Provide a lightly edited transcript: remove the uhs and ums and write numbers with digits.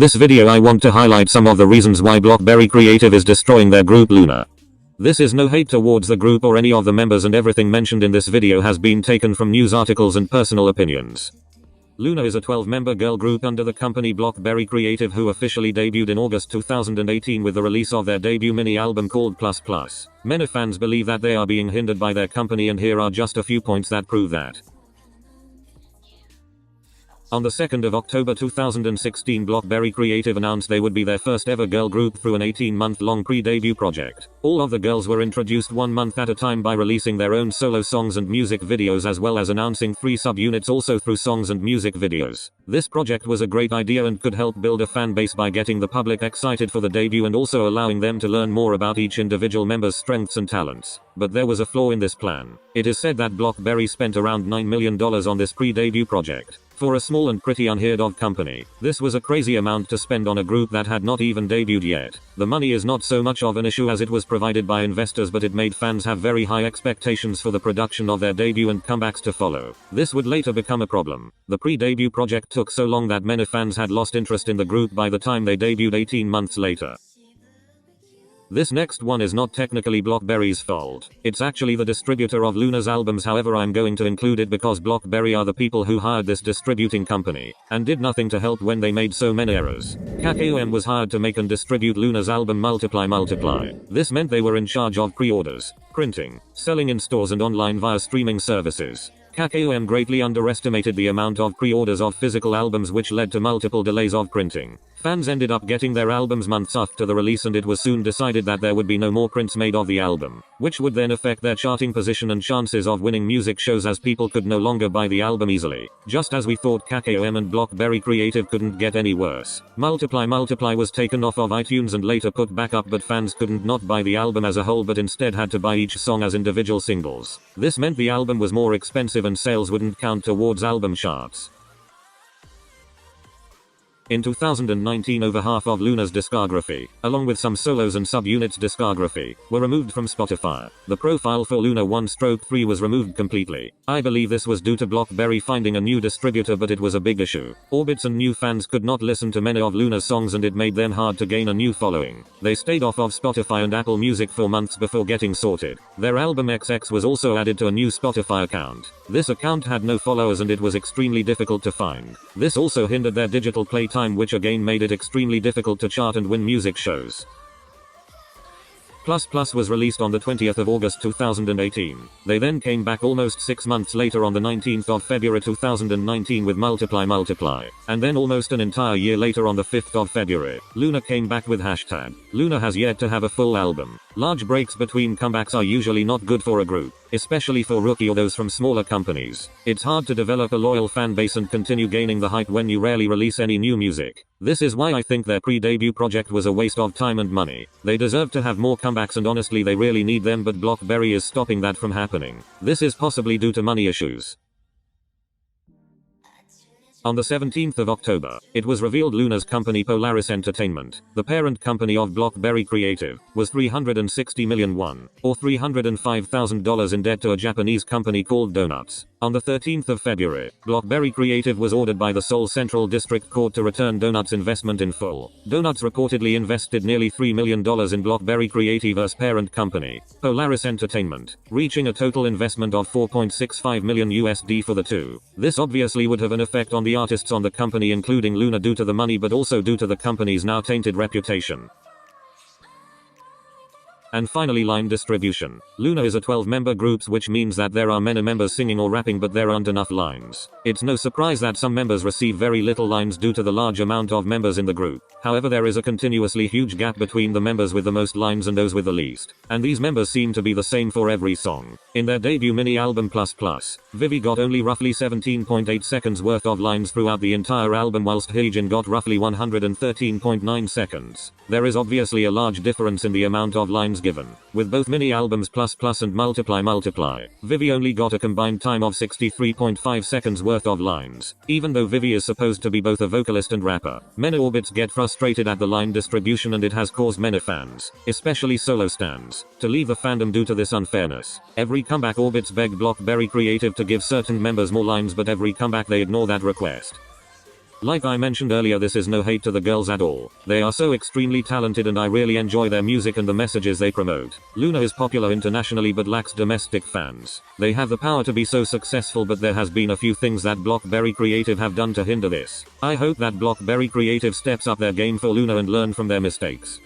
This video I want to highlight some of the reasons why Blockberry Creative is destroying their group LOONA. This is no hate towards the group or any of the members, and everything mentioned in this video has been taken from news articles and personal opinions. LOONA is a 12-member girl group under the company Blockberry Creative who officially debuted in August 2018 with the release of their debut mini-album called Plus Plus. Many fans believe that they are being hindered by their company, and here are just a few points that prove that. On the 2nd of October 2016, Blockberry Creative announced they would be their first ever girl group through an 18-month-long pre-debut project. All of the girls were introduced 1 month at a time by releasing their own solo songs and music videos, as well as announcing 3 subunits also through songs and music videos. This project was a great idea and could help build a fan base by getting the public excited for the debut and also allowing them to learn more about each individual member's strengths and talents. But there was a flaw in this plan. It is said that Blockberry spent around $9 million on this pre-debut project. For a small and pretty unheard of company, this was a crazy amount to spend on a group that had not even debuted yet. The money is not so much of an issue as it was provided by investors, but it made fans have very high expectations for the production of their debut and comebacks to follow. This would later become a problem. The pre-debut project took so long that many fans had lost interest in the group by the time they debuted 18 months later. This next one is not technically Blockberry's fault. It's actually the distributor of LOONA's albums. However, I'm going to include it because Blockberry are the people who hired this distributing company and did nothing to help when they made so many errors. KKOM was hired to make and distribute LOONA's album Multiply. This meant they were in charge of pre-orders, printing, selling in stores and online via streaming services. KKOM greatly underestimated the amount of pre-orders of physical albums, which led to multiple delays of printing. Fans ended up getting their albums months after the release, and it was soon decided that there would be no more prints made of the album, which would then affect their charting position and chances of winning music shows, as people could no longer buy the album easily. Just as we thought KKOM and Blockberry Creative couldn't get any worse. Multiply was taken off of iTunes and later put back up, but fans couldn't not buy the album as a whole but instead had to buy each song as individual singles. This meant the album was more expensive and sales wouldn't count towards album charts. In 2019, over half of LOONA's discography, along with some solos and subunits discography, were removed from Spotify. The profile for LOONA 1/3 was removed completely. I believe this was due to Blockberry finding a new distributor, but it was a big issue. Orbits and new fans could not listen to many of LOONA's songs, and it made them hard to gain a new following. They stayed off of Spotify and Apple Music for months before getting sorted. Their album XX was also added to a new Spotify account. This account had no followers and it was extremely difficult to find. This also hindered their digital playtime, which again made it extremely difficult to chart and win music shows. Plus Plus was released on the 20th of August 2018. They then came back almost 6 months later on the 19th of February 2019 with Multiply, and then almost an entire year later on the 5th of February, LOONA came back with hashtag. LOONA has yet to have a full album. Large breaks between comebacks are usually not good for a group, especially for rookie or those from smaller companies. It's hard to develop a loyal fan base and continue gaining the hype when you rarely release any new music. This is why I think their pre-debut project was a waste of time and money. They deserve to have more comebacks, and honestly they really need them, but Blockberry is stopping that from happening. This is possibly due to money issues. On the 17th of October, it was revealed LOONA's company Polaris Entertainment, the parent company of Blockberry Creative, was 360 million won, or $305,000 in debt to a Japanese company called Donuts. On the 13th of February, Blockberry Creative was ordered by the Seoul Central District Court to return Donuts' investment in full. Donuts reportedly invested nearly $3 million in Blockberry Creative's parent company, Polaris Entertainment, reaching a total investment of $4.65 million USD for the two. This obviously would have an effect on the artists on the company, including LOONA, due to the money but also due to the company's now tainted reputation. And finally, line distribution. LOONA is a 12-member group, which means that there are many members singing or rapping, but there aren't enough lines. It's no surprise that some members receive very little lines due to the large amount of members in the group. However, there is a continuously huge gap between the members with the most lines and those with the least. And these members seem to be the same for every song. In their debut mini-album Plus Plus, Vivi got only roughly 17.8 seconds worth of lines throughout the entire album, whilst Hyejin got roughly 113.9 seconds. There is obviously a large difference in the amount of lines given. With both mini-albums Plus Plus and Multiply, Vivi only got a combined time of 63.5 seconds worth of lines. Even though Vivi is supposed to be both a vocalist and rapper, many orbits get frustrated at the line distribution, and it has caused many fans, especially solo stans, to leave the fandom due to this unfairness. Every comeback, orbits beg Blockberry Creative to give certain members more lines, but every comeback they ignore that request. Like I mentioned earlier, this is no hate to the girls at all. They are so extremely talented and I really enjoy their music and the messages they promote. LOONA is popular internationally but lacks domestic fans. They have the power to be so successful, but there has been a few things that Blockberry Creative have done to hinder this. I hope that Blockberry Creative steps up their game for LOONA and learn from their mistakes.